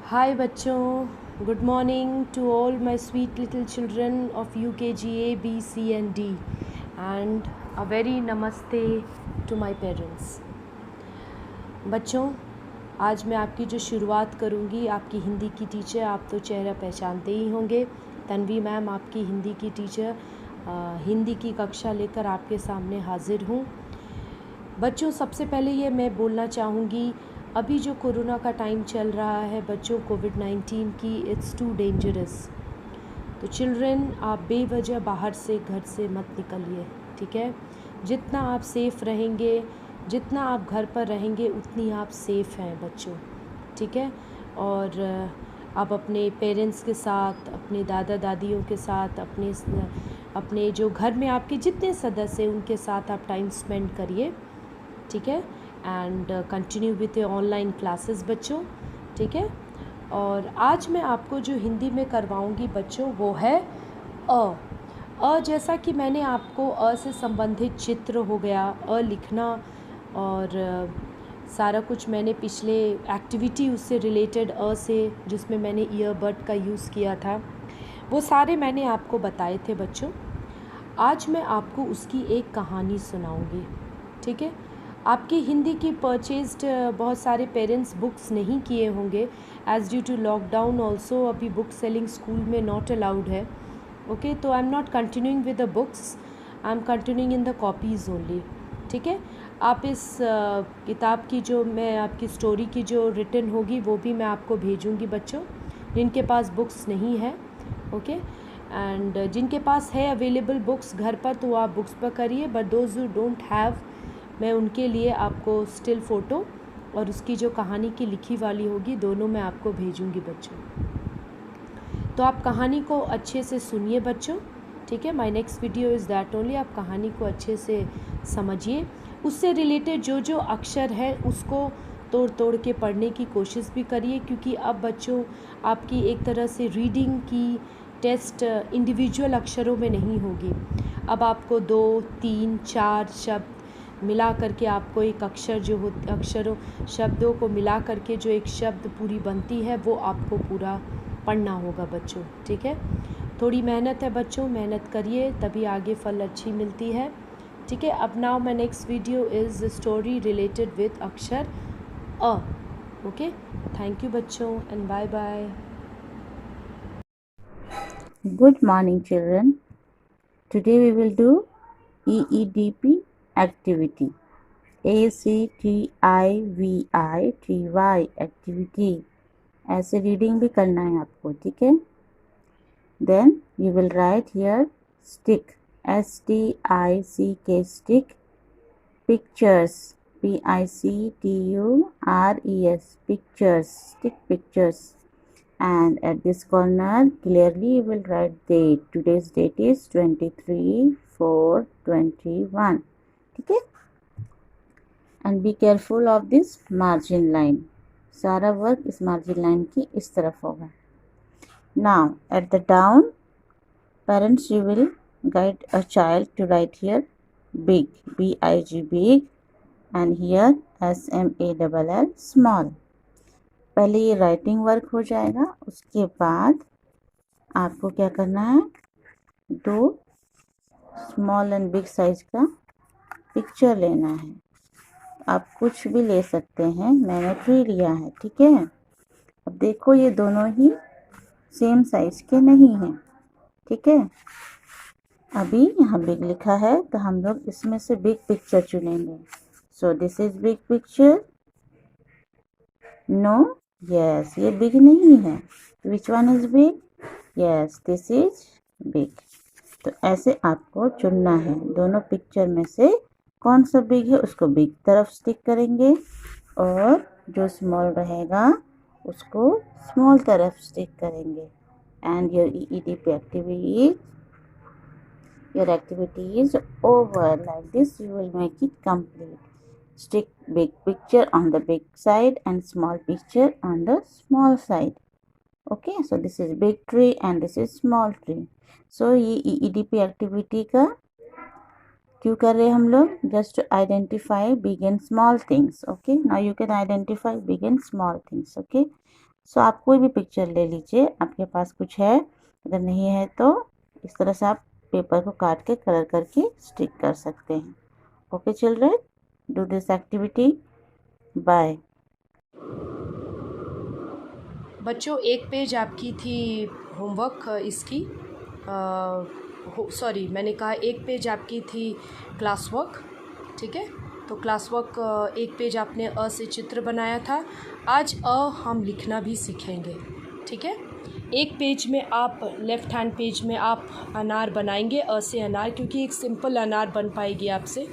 Hi बच्चों, good morning to all my sweet little children of UKG A, B, C and D and a very namaste to my parents. बच्चों, आज मैं आपकी जो शुरुआत करूँगी आपकी हिंदी की टीचर, आप तो चेहरा पहचानते ही होंगे, तन्वी मैम आपकी हिंदी की टीचर, हिंदी की कक्षा लेकर आपके सामने हाजिर हूँ। बच्चों, सबसे पहले ये मैं बोलना चाहूँगी, अभी जो कोरोना का टाइम चल रहा है बच्चों, कोविड-19 की, इट्स टू डेंजरस। तो चिल्ड्रन, आप बेवजह बाहर से घर से मत निकलिए, ठीक है। जितना आप सेफ़ रहेंगे, जितना आप घर पर रहेंगे उतनी आप सेफ़ हैं बच्चों, ठीक है। और आप अपने पेरेंट्स के साथ, अपने दादा दादियों के साथ, अपने जो घर में आपके जितने सदस्य हैं उनके साथ आप टाइम स्पेंड करिए, ठीक है। And continue with online classes बच्चों, ठीक है। और आज मैं आपको जो हिंदी में करवाऊंगी बच्चों वो है अ जैसा कि मैंने आपको से संबंधित चित्र हो गया, लिखना और सारा कुछ मैंने पिछले एक्टिविटी उससे रिलेटेड से जिसमें मैंने ईयरबड का यूज़ किया था, वो सारे मैंने आपको बताए थे बच्चों। आज मैं आपको उसकी एक कहानी सुनाऊंगी, ठीक है। आपकी हिंदी की परचेज्ड बहुत सारे पेरेंट्स बुक्स नहीं किए होंगे, as due to lockdown also अभी बुक सेलिंग स्कूल में नॉट अलाउड है, ओके। तो I am not continuing with the books, I am continuing in the copies only, ठीक है। आप इस किताब की जो मैं आपकी स्टोरी की जो रिटन होगी वो भी मैं आपको भेजूँगी बच्चों, जिनके पास बुक्स नहीं है, ओके। एंड जिनके पास है अवेलेबल बुक्स घर पर तो आप बुक्स पर करिए, but those who don't have, मैं उनके लिए आपको स्टिल फ़ोटो और उसकी जो कहानी की लिखी वाली होगी दोनों मैं आपको भेजूँगी बच्चों। तो आप कहानी को अच्छे से सुनिए बच्चों, ठीक है। My next video is that only, आप कहानी को अच्छे से समझिए, उससे रिलेटेड जो जो अक्षर है उसको तोड़ तोड़ के पढ़ने की कोशिश भी करिए, क्योंकि अब बच्चों आपकी एक तरह से रीडिंग की टेस्ट इंडिविजुअल अक्षरों में नहीं होगी। अब आपको 2, 3, 4 शब्द मिला करके आपको एक अक्षर जो हो शब्दों को मिला करके जो एक शब्द पूरी बनती है वो आपको पूरा पढ़ना होगा बच्चों, ठीक है। थोड़ी मेहनत है बच्चों, मेहनत करिए तभी आगे फल अच्छी मिलती है, ठीक है। अब now my next video is story related with अक्षर अ, ओके। थैंक यू बच्चों and bye bye. Good morning, children. Today we will do EEDP activity. ACTIVITY activity. ऐसे रीडिंग भी करना है आपको, ठीक है। Then you will write here stick, STICK, stick, pictures, PICTURES, pictures, stick pictures. And at this corner clearly you will write date. Today's date is 23/4/21. Okay, and be careful of this margin line. सारा work इस margin line की इस तरफ होगा. Now at the down, parents, you will guide a child to write here big, BIG, big, and here SMALL, small. पहले ये writing work हो जाएगा, उसके बाद आपको क्या करना है, 2 स्मॉल एंड बिग साइज का पिक्चर लेना है. आप कुछ भी ले सकते हैं, मैंने 3 लिया है, ठीक है. अब देखो ये दोनों ही सेम साइज के नहीं हैं, ठीक है. अभी यहाँ बिग लिखा है तो हम लोग इसमें से बिग पिक्चर चुनेंगे. So this is big picture. No, yes, ये बिग नहीं है. Which one is big? Yes, this is big. तो ऐसे आपको चुनना है, दोनों पिक्चर में से कौन सा बिग है उसको बिग तरफ स्टिक करेंगे और जो स्मॉल रहेगा उसको स्मॉल तरफ स्टिक करेंगे. And your EEDP activity is over. Like this you will make it complete. Stick big picture on the big side and small picture on the small side. Okay, so this is big tree and this is small tree. So ये EEDP activity का क्यों कर रहे हैं हम लोग? Just to identify big and small things. Okay, now you can identify big and small things. Okay, सो आप कोई भी पिक्चर ले लीजिए, आपके पास कुछ है, अगर नहीं है तो इस तरह से आप पेपर को काट के कलर करके स्टिक कर सकते हैं। Okay children, do this activity. Bye. बच्चों एक पेज आपकी थी होमवर्क इसकी, सॉरी मैंने कहा एक पेज आपकी थी क्लास वर्क, ठीक है। तो क्लास वर्क एक पेज आपने अ से चित्र बनाया था। आज अ हम लिखना भी सीखेंगे, ठीक है। एक पेज में आप लेफ़्ट हैंड पेज में आप अनार बनाएंगे, अ से अनार, क्योंकि एक सिंपल अनार बन पाएगी आपसे।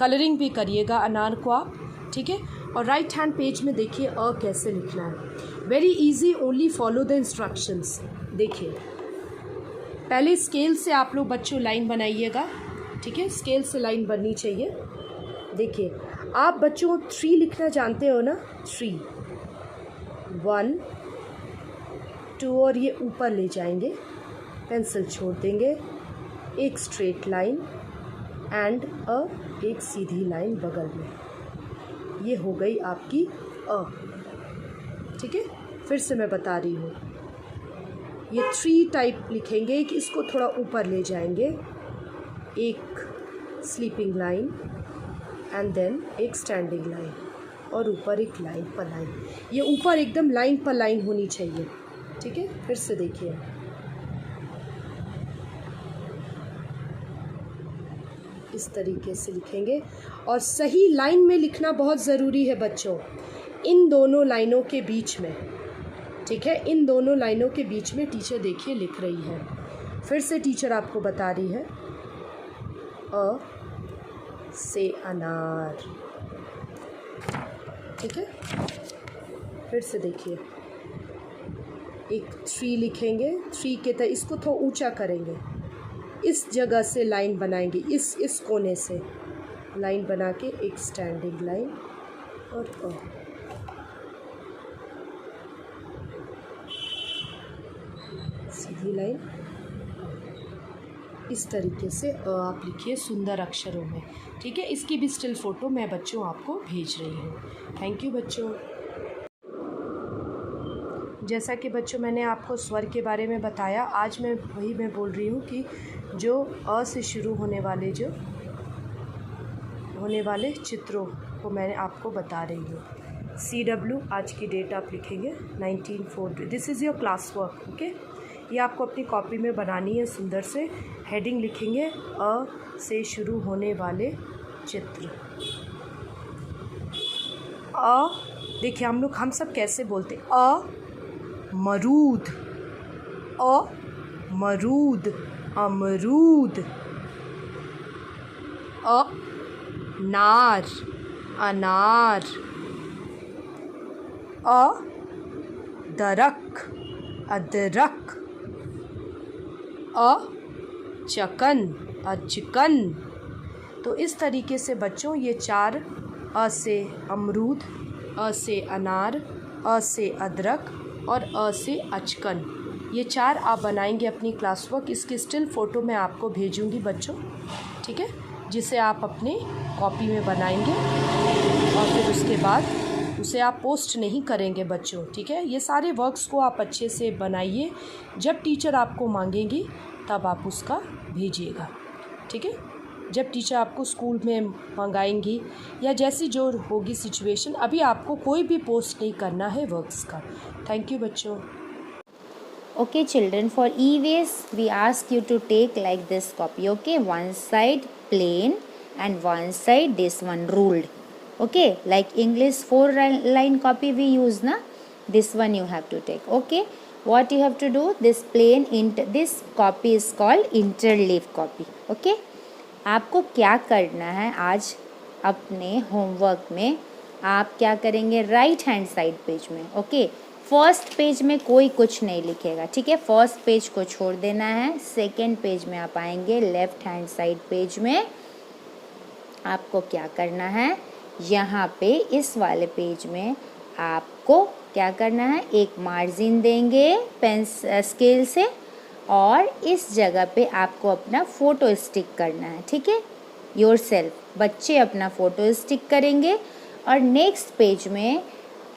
कलरिंग भी करिएगा अनार को आप, ठीक है। और राइट हैंड पेज में देखिए अ कैसे लिखना है। Very easy, only follow the instructions. देखिए पहले स्केल से आप लोग बच्चों लाइन बनाइएगा, ठीक है। स्केल से लाइन बननी चाहिए। देखिए आप बच्चों 3 लिखना जानते हो ना, 3, 1, 2 और ये ऊपर ले जाएंगे, पेंसिल छोड़ देंगे, एक स्ट्रेट लाइन एंड एक सीधी लाइन बगल में, ये हो गई आपकी अ, ठीक है। फिर से मैं बता रही हूँ, ये 3 टाइप लिखेंगे, एक इसको थोड़ा ऊपर ले जाएंगे, एक स्लीपिंग लाइन एंड देन एक स्टैंडिंग लाइन और ऊपर एक लाइन पर लाइन। ये ऊपर एकदम लाइन पर लाइन होनी चाहिए, ठीक है। फिर से देखिए, इस तरीके से लिखेंगे और सही लाइन में लिखना बहुत ज़रूरी है बच्चों, इन दोनों लाइनों के बीच में, ठीक है। इन दोनों लाइनों के बीच में टीचर देखिए लिख रही है। फिर से टीचर आपको बता रही है, अ से अनार, ठीक है। फिर से देखिए, एक 3 लिखेंगे, 3 के तरह इसको थोड़ा ऊंचा करेंगे, इस जगह से लाइन बनाएंगे, इस कोने से लाइन बना के एक स्टैंडिंग लाइन और सीधी लाइन। इस तरीके से आप लिखिए सुंदर अक्षरों में, ठीक है। इसकी भी स्टिल फ़ोटो मैं बच्चों आपको भेज रही हूँ। थैंक यू बच्चों। जैसा कि बच्चों मैंने आपको स्वर के बारे में बताया, आज मैं बोल रही हूँ कि जो अ से शुरू होने वाले चित्रों को मैंने आपको बता रही हूँ। CW आज की डेट आप लिखेंगे 1940। This is your class work, okay. ये आपको अपनी कॉपी में बनानी है, सुंदर से हेडिंग लिखेंगे, अ से शुरू होने वाले चित्र। अ देखिए हम सब कैसे बोलते, मरूद, मरूद, अमरूद, नार, अनार, दरक, अदरक, चकन, अचकन। तो इस तरीके से बच्चों ये 4, अ से अमरूद, अ से अनार, अ से अदरक और अ से अचकन, ये 4 आप बनाएंगे अपनी क्लास वर्क। इसकी स्टिल फ़ोटो मैं आपको भेजूंगी बच्चों, ठीक है, जिसे आप अपने कॉपी में बनाएंगे और फिर उसके बाद उसे आप पोस्ट नहीं करेंगे बच्चों, ठीक है। ये सारे वर्क्स को आप अच्छे से बनाइए, जब टीचर आपको मांगेंगी तब आप उसका भेजिएगा, ठीक है। जब टीचर आपको स्कूल में मंगाएंगी या जैसी जो होगी सिचुएशन, अभी आपको कोई भी पोस्ट नहीं करना है वर्क्स का। थैंक यू बच्चों। Okay children, for e-waste we ask you to take like this copy, okay, one side plain and one side this one ruled, okay, like English 4-line copy we use na, this one you have to take, okay. What you have to do, this plain this copy is called interleaf copy, okay. आपको क्या करना है आज अपने homework में, आप क्या करेंगे, राइट हैंड साइड पेज में, ओके, फर्स्ट पेज में कोई कुछ नहीं लिखेगा, ठीक है, फर्स्ट पेज को छोड़ देना है। सेकंड पेज में आप आएंगे, लेफ्ट हैंड साइड पेज में आपको क्या करना है, यहाँ पे इस वाले पेज में आपको क्या करना है, एक मार्जिन देंगे स्केल से और इस जगह पे आपको अपना फ़ोटो स्टिक करना है, ठीक है, योरसेल्फ, बच्चे अपना फ़ोटो स्टिक करेंगे। और नेक्स्ट पेज में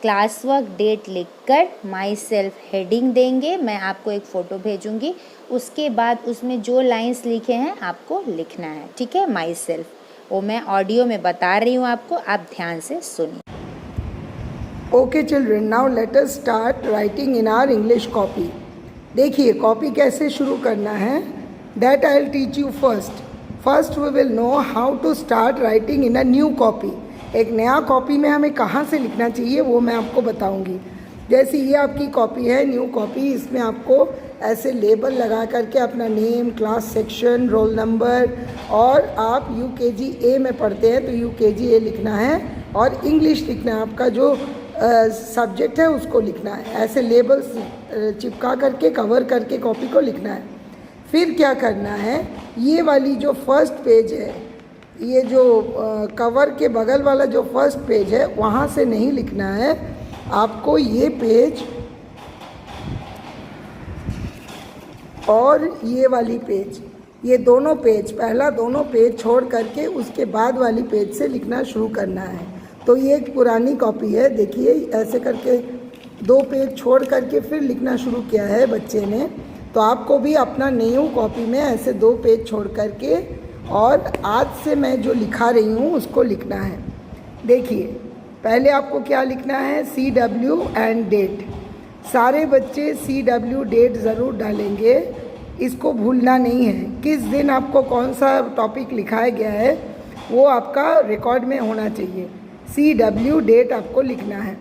क्लास वर्क डेट लिखकर माई सेल्फ हेडिंग देंगे, मैं आपको एक फ़ोटो भेजूँगी, उसके बाद उसमें जो लाइंस लिखे हैं आपको लिखना है, ठीक है। माई सेल्फ, वो मैं ऑडियो में बता रही हूँ आपको, आप ध्यान से सुनिए। Okay children, now let us start writing in our English copy. देखिए कॉपी कैसे शुरू करना है, that I will teach you first we will know how to start writing in a new copy. एक नया कॉपी में हमें कहाँ से लिखना चाहिए वो मैं आपको बताऊंगी। जैसे ये आपकी कॉपी है, न्यू कॉपी, इसमें आपको ऐसे लेबल लगा करके अपना name, class section, roll number, और आप UKG A में पढ़ते हैं तो UKG A लिखना है, और इंग्लिश लिखना है, आपका जो सब्जेक्ट है उसको लिखना है। ऐसे लेबल्स चिपका करके कवर करके कॉपी को लिखना है। फिर क्या करना है, ये वाली जो फर्स्ट पेज है, ये जो कवर के बगल वाला जो फर्स्ट पेज है वहाँ से नहीं लिखना है, आपको ये पेज और ये वाली पेज, ये दोनों पेज, पहला दोनों पेज छोड़ करके उसके बाद वाली पेज से लिखना शुरू करना है। तो ये एक पुरानी कॉपी है, देखिए ऐसे करके 2 पेज छोड़ करके फिर लिखना शुरू किया है बच्चे ने। तो आपको भी अपना न्यू कॉपी में ऐसे 2 पेज छोड़ करके और आज से मैं जो लिखा रही हूँ उसको लिखना है। देखिए पहले आपको क्या लिखना है, CW एंड डेट। सारे बच्चे CW डेट ज़रूर डालेंगे, इसको भूलना नहीं है। किस दिन आपको कौन सा टॉपिक लिखाया गया है वो आपका रिकॉर्ड में होना चाहिए। CW डेट आपको लिखना है।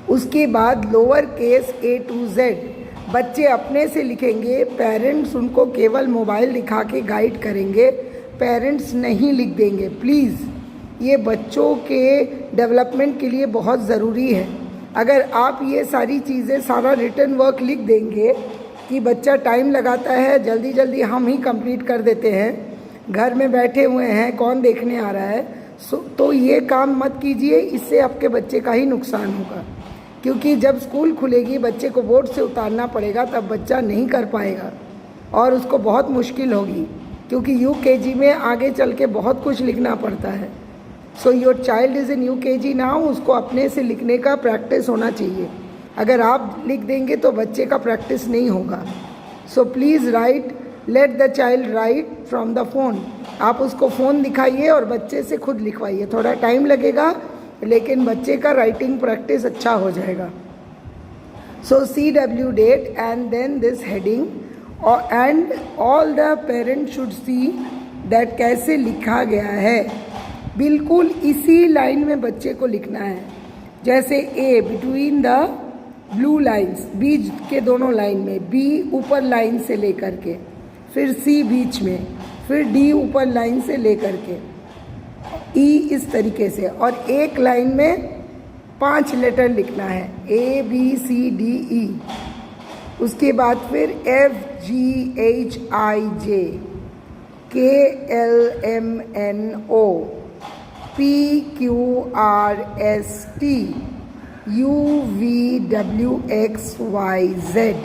उसके बाद lower case A to Z बच्चे अपने से लिखेंगे, पेरेंट्स उनको केवल मोबाइल दिखा के गाइड करेंगे, पेरेंट्स नहीं लिख देंगे प्लीज़। ये बच्चों के डेवलपमेंट के लिए बहुत ज़रूरी है। अगर आप ये सारी चीज़ें, सारा रिटन वर्क लिख देंगे कि बच्चा टाइम लगाता है, जल्दी जल्दी हम ही कंप्लीट कर देते हैं, घर में बैठे हुए हैं, कौन देखने आ रहा है, तो ये काम मत कीजिए, इससे आपके बच्चे का ही नुकसान होगा। क्योंकि जब स्कूल खुलेगी बच्चे को बोर्ड से उतारना पड़ेगा, तब बच्चा नहीं कर पाएगा और उसको बहुत मुश्किल होगी, क्योंकि UKG में आगे चल के बहुत कुछ लिखना पड़ता है। So your child is in UKG now, उसको अपने से लिखने का प्रैक्टिस होना चाहिए। अगर आप लिख देंगे तो बच्चे का प्रैक्टिस नहीं होगा। So please write, let the child right from the phone. आप उसको फ़ोन दिखाइए और बच्चे से खुद लिखवाइए, थोड़ा टाइम लगेगा लेकिन बच्चे का राइटिंग प्रैक्टिस अच्छा हो जाएगा। So CW date and then this heading, and all the parents should see that कैसे लिखा गया है। बिल्कुल इसी लाइन में बच्चे को लिखना है। जैसे A between the blue lines, बीच के दोनों लाइन में, B ऊपर लाइन से लेकर के, फिर C बीच में, फिर D ऊपर लाइन से लेकर के, E इस तरीके से, और एक लाइन में 5 लेटर लिखना है, A B C D E। उसके बाद फिर F G H I J K L M N O P Q R S T U V W X Y Z।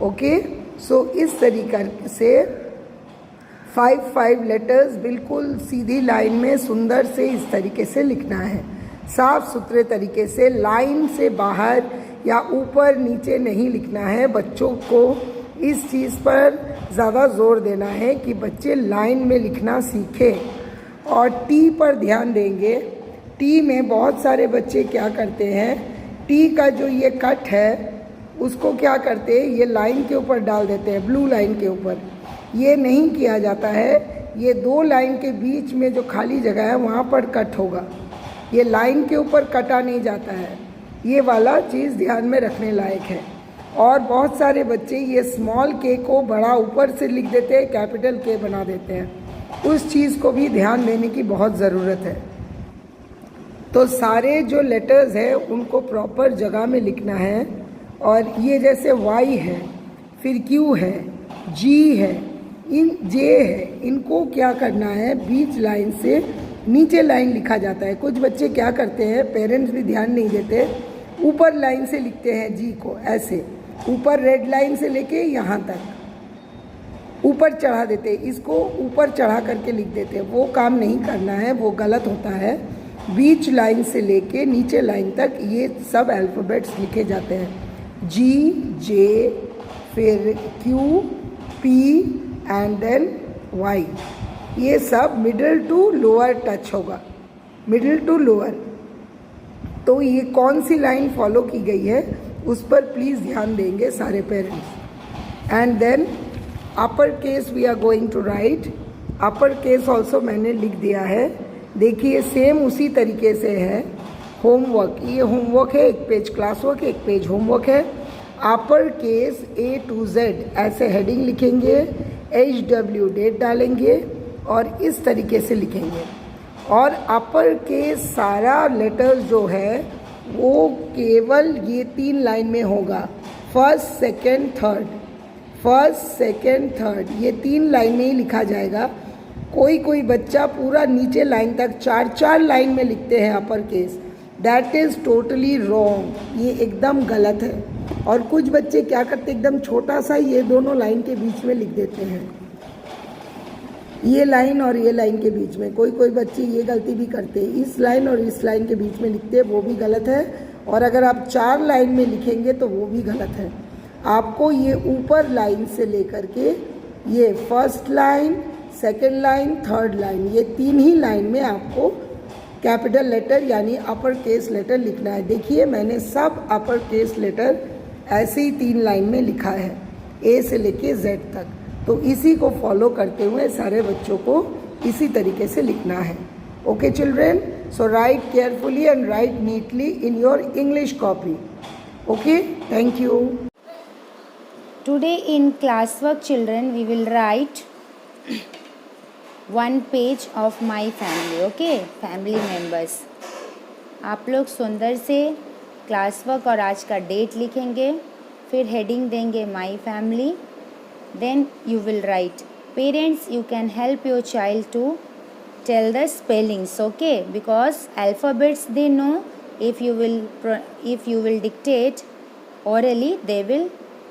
Okay, so इस तरीके से 5 लेटर्स बिल्कुल सीधी लाइन में सुंदर से इस तरीके से लिखना है, साफ सुथरे तरीके से, लाइन से बाहर या ऊपर नीचे नहीं लिखना है। बच्चों को इस चीज़ पर ज़्यादा जोर देना है कि बच्चे लाइन में लिखना सीखें। और T पर ध्यान देंगे। T में बहुत सारे बच्चे क्या करते हैं, T का जो ये कट है उसको क्या करते हैं, ये लाइन के ऊपर डाल देते हैं, ब्लू लाइन के ऊपर। ये नहीं किया जाता है, ये 2 लाइन के बीच में जो खाली जगह है वहाँ पर कट होगा, ये लाइन के ऊपर कटा नहीं जाता है। ये वाला चीज़ ध्यान में रखने लायक है। और बहुत सारे बच्चे ये स्मॉल K को बड़ा ऊपर से लिख देते हैं, कैपिटल K बना देते हैं, उस चीज़ को भी ध्यान देने की बहुत ज़रूरत है। तो सारे जो लेटर्स हैं उनको प्रॉपर जगह में लिखना है। और ये जैसे Y है, फिर Q है, G है, J है, इनको क्या करना है, बीच लाइन से नीचे लाइन लिखा जाता है। कुछ बच्चे क्या करते हैं, पेरेंट्स भी ध्यान नहीं देते, ऊपर लाइन से लिखते हैं G को, ऐसे ऊपर रेड लाइन से लेके यहाँ तक ऊपर चढ़ा देते हैं, इसको ऊपर चढ़ा करके लिख देते हैं। वो काम नहीं करना है, वो गलत होता है। बीच लाइन से लेके नीचे लाइन तक ये सब अल्फ़ाबेट्स लिखे जाते हैं, G, J, फिर Q, P and then Y। ये सब मिडिल टू लोअर टच होगा, मिडिल टू लोअर। तो ये कौन सी लाइन फॉलो की गई है उस पर प्लीज़ ध्यान देंगे सारे parents. And then upper case we are going to write. Upper case also मैंने लिख दिया है, देखिए सेम उसी तरीके से है। होमवर्क, ये होमवर्क है, एक पेज क्लास वर्क, एक पेज होमवर्क है। Upper case A to Z ऐसे हेडिंग लिखेंगे, HW डेट डालेंगे और इस तरीके से लिखेंगे। और अपर केस सारा लेटर्स जो है वो केवल ये 3 लाइन में होगा, first second third, first second third, ये 3 लाइन में ही लिखा जाएगा। कोई बच्चा पूरा नीचे लाइन तक 4 लाइन में लिखते हैं upper case, that is totally wrong, ये एकदम गलत है। और कुछ बच्चे क्या करते, एकदम छोटा सा ये दोनों लाइन के बीच में लिख देते हैं, ये लाइन और ये लाइन के बीच में। कोई बच्चे ये गलती भी करते हैं, इस लाइन और इस लाइन के बीच में लिखते हैं, वो भी गलत है। और अगर आप 4 लाइन में लिखेंगे तो वो भी गलत है। आपको ये ऊपर लाइन से लेकर के ये first line, second line, third line, ये 3 ही लाइन में आपको कैपिटल लेटर यानी अपर केस लेटर लिखना है। देखिए मैंने सब अपर केस लेटर ऐसे ही 3 लाइन में लिखा है, A से लेके Z तक। तो इसी को फॉलो करते हुए सारे बच्चों को इसी तरीके से लिखना है। Okay children, so right carefully and right neatly in your English copy. Okay, thank you. Today in classwork children we will write one page of my family, okay, family members। आप लोग सुंदर से क्लासवर्क और आज का date लिखेंगे, फिर heading देंगे my family, then you will write। Parents, you can help your child to tell the spellings, okay, because alphabets they know, if you will dictate orally they will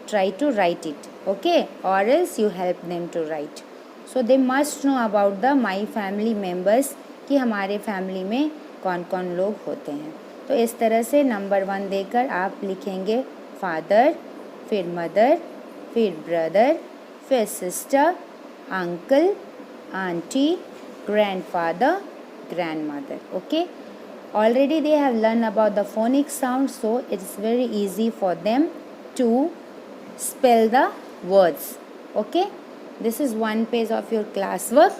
try to write it, okay, or else you help them to write। So they must know about the my family members कि हमारे family में कौन कौन लोग होते हैं। तो इस तरह से नंबर 1 देकर आप लिखेंगे फादर, फिर मदर, फिर ब्रदर, फिर sister, uncle, aunty, grandfather, grandmother, okay। Already they have learned about the phonic sound, so it's very easy for them to spell the words, okay। This is one page of your classwork.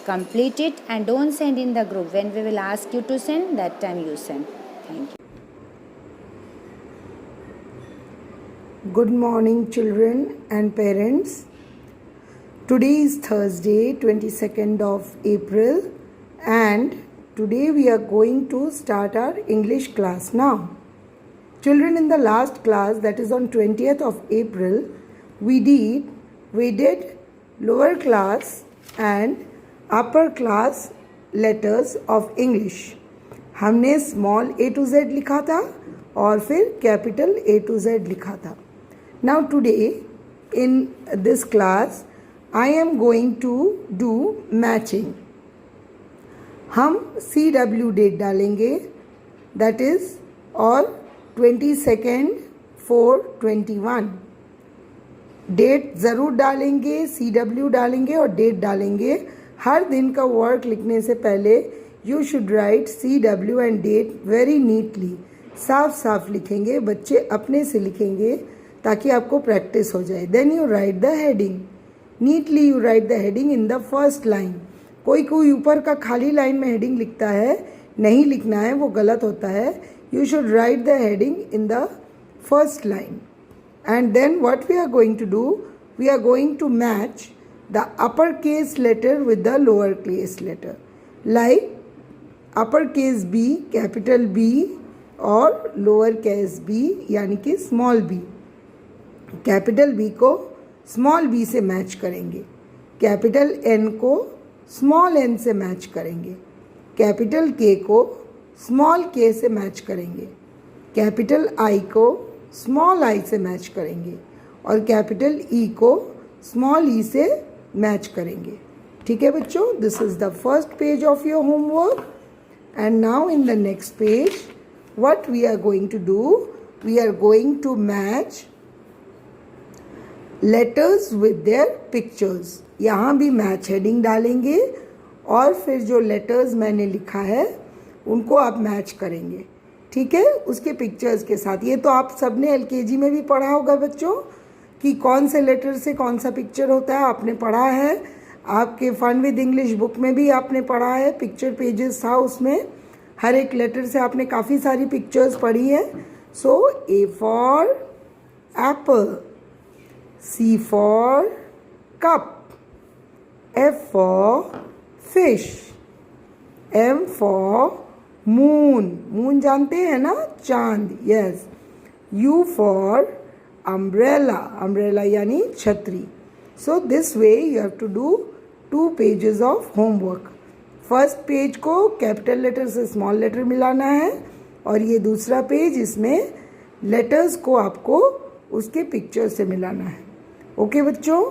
Complete it and don't send in the group. When we will ask you to send, that time you send. Thank you. Good morning children and parents. Today is Thursday, 22nd of April, and today we are going to start our English class now. Children, in the last class, that is on 20th of April, we did lower class and upper class letters of English. हमने small a to z लिखा था और फिर capital A to Z लिखा था. Now today in this class I am going to do matching. हम CW date डालेंगे, that is और 22nd 4/21 डेट ज़रूर डालेंगे, CW डालेंगे और डेट डालेंगे। हर दिन का वर्क लिखने से पहले you should write CW and date very neatly, साफ साफ लिखेंगे, बच्चे अपने से लिखेंगे ताकि आपको प्रैक्टिस हो जाए। Then you write the heading neatly, you write the heading in the first line. कोई ऊपर का खाली लाइन में हेडिंग लिखता है, नहीं लिखना है, वो गलत होता है। You should right the heading in the first line. And then what we are going to do, we are going to match the uppercase letter with the lowercase letter, like uppercase B, capital B और lowercase b यानी कि small b। capital B को small b से match करेंगे, capital N को small n से match करेंगे, capital K को small k से मैच करेंगे, capital I को स्मॉल आई से मैच करेंगे और कैपिटल ई को स्मॉल ई से मैच करेंगे। ठीक है बच्चों, this is the first page of your homework. And now in the next page, what we are going to do, we are going to match letters with their pictures. यहाँ भी match heading डालेंगे और फिर जो letters मैंने लिखा है उनको आप मैच करेंगे, ठीक है, उसके पिक्चर्स के साथ। ये तो आप सबने एलकेजी में भी पढ़ा होगा बच्चों कि कौन से लेटर से कौन सा पिक्चर होता है, आपने पढ़ा है। आपके फन विद इंग्लिश बुक में भी आपने पढ़ा है, पिक्चर पेजेस था उसमें, हर एक लेटर से आपने काफ़ी सारी पिक्चर्स पढ़ी है। So A for apple, C for cup, F for fish, M for moon, moon जानते हैं ना, चांद, yes. U for umbrella, umbrella यानी छतरी। So this way you have to do 2 pages of homework. First page को capital letter से small letter मिलाना है और ये दूसरा पेज, इसमें लेटर्स को आपको उसके पिक्चर से मिलाना है। ओके बच्चों,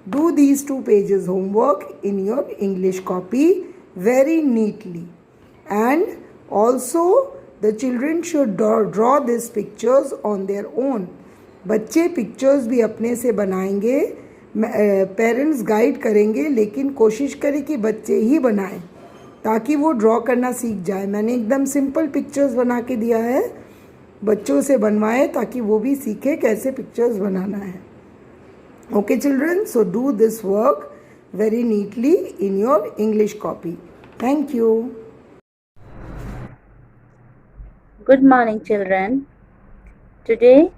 do these 2 pages homework in your English copy very neatly. And also the children should draw this pictures on their own. बच्चे पिक्चर्स भी अपने से बनाएंगे, पेरेंट्स गाइड करेंगे, लेकिन कोशिश करें कि बच्चे ही बनाएं ताकि वो ड्रॉ करना सीख जाए। मैंने एकदम सिंपल पिक्चर्स बना के दिया है, बच्चों से बनवाएं ताकि वो भी सीखे कैसे पिक्चर्स बनाना है। Okay children, so do this work very neatly in your English copy. Thank you. Good morning children. Today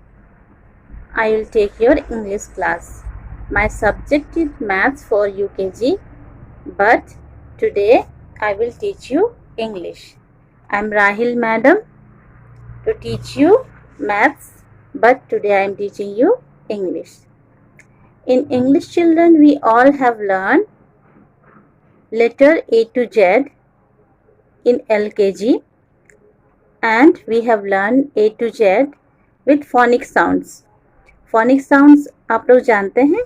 I will take your English class. My subject is maths for UKG, but today I will teach you English. I am Rahil madam to teach you maths, but today I am teaching you English. In English children, we all have learned letter A to Z in LKG, and we have learned A to Z with phonic sounds. Phonic sounds आप लोग जानते हैं,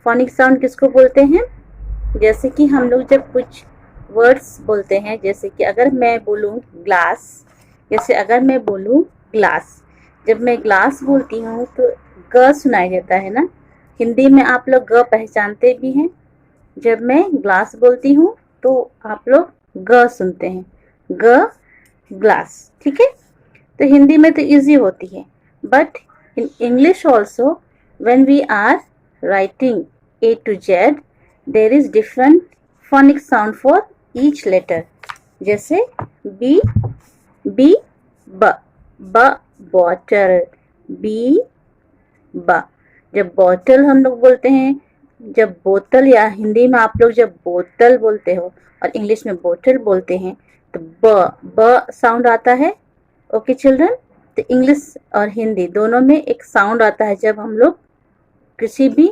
phonic sound किसको बोलते हैं? जैसे कि हम लोग जब कुछ words बोलते हैं, जैसे कि अगर मैं बोलूँ ग्लास, जैसे अगर मैं बोलूँ ग्लास, जब मैं ग्लास बोलती हूँ तो ग सुनाई देता है ना। हिंदी में आप लोग ग पहचानते भी हैं। जब मैं ग्लास बोलती हूँ तो आप लोग ग सुनते हैं, ग ग्लास, ठीक है। तो हिंदी में तो इजी होती है, but in English also when we are writing A to Z there is different phonic sound for each letter. जैसे बी, बी ब, ब बॉटल, बी ब। जब बॉटल हम लोग बोलते हैं, जब बोतल, या हिंदी में आप लोग जब बोतल बोलते हो और इंग्लिश में बोतल बोलते हैं तो ब साउंड आता है। ओके चिल्ड्रन, तो इंग्लिश और हिंदी दोनों में एक साउंड आता है जब हम लोग किसी भी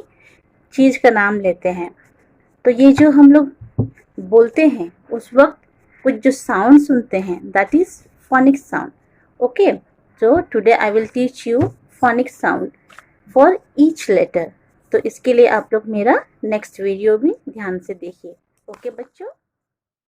चीज़ का नाम लेते हैं। तो ये जो हम लोग बोलते हैं उस वक्त कुछ जो साउंड सुनते हैं, that is phonic sound. Okay, so today I will teach you phonic sound for each letter. तो इसके लिए आप लोग मेरा नेक्स्ट वीडियो भी ध्यान से देखिए। ओके बच्चों।